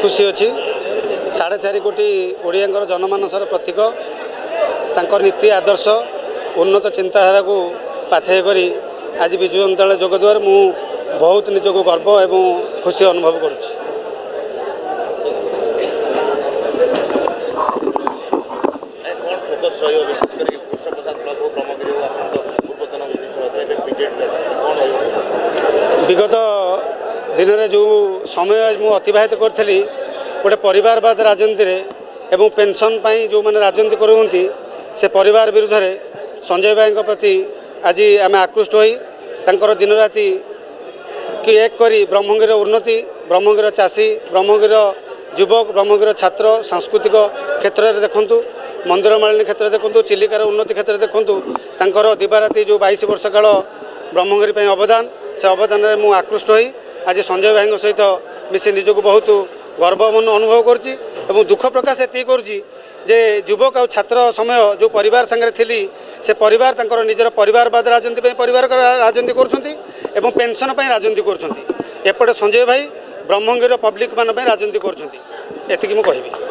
खुशी अच्छी 4.5 कोटी ओडियांकर जनमानसर प्रतीक तांकर नीति आदर्श उन्नत चिंताधारा को पाथेय करी आज विजु जनता दल जोग द्वार मु बहुत निजक गर्व एवं खुशी अनुभव करुच्ची। विगत दिन में जो समय मु अतिबाहित करी गोटे परिवारवाद राजनीति एवं पेंशन पाई जो मैंने राजनीति करते से परिवार विरुद्ध में संजय भाई प्रति आज आम आकृष्ट हो दिन राति कि एक करी ब्रह्मगिर उन्नति ब्रह्मगिर चाषी ब्रह्मगिर युवक ब्रह्मगिर छात्र सांस्कृतिक क्षेत्र में देखूँ मंदिर मालिनी क्षेत्र देखूँ चिलिकार उन्नति क्षेत्र देखूँ तांकर दिवाराति जो 22 वर्ष काल ब्रह्मगिरी अवदान से अवदान में मुझे आकृष्ट हो आज संजय भाई सहित मिसी निजक बहुत गर्व मन अनुभव करुँची दुख प्रकाश ये करुँची जे युवक और छात्र समय जो परिवार संगे थी से परिवार तांकर निजर परिवारवाद राजनीति परिवार राजनीति करुँच पेंशन राजनीति करुँच एपटे संजय भाई ब्रह्मगिर पब्लिक मान राजनीति करुँच एति मुझे कहबी।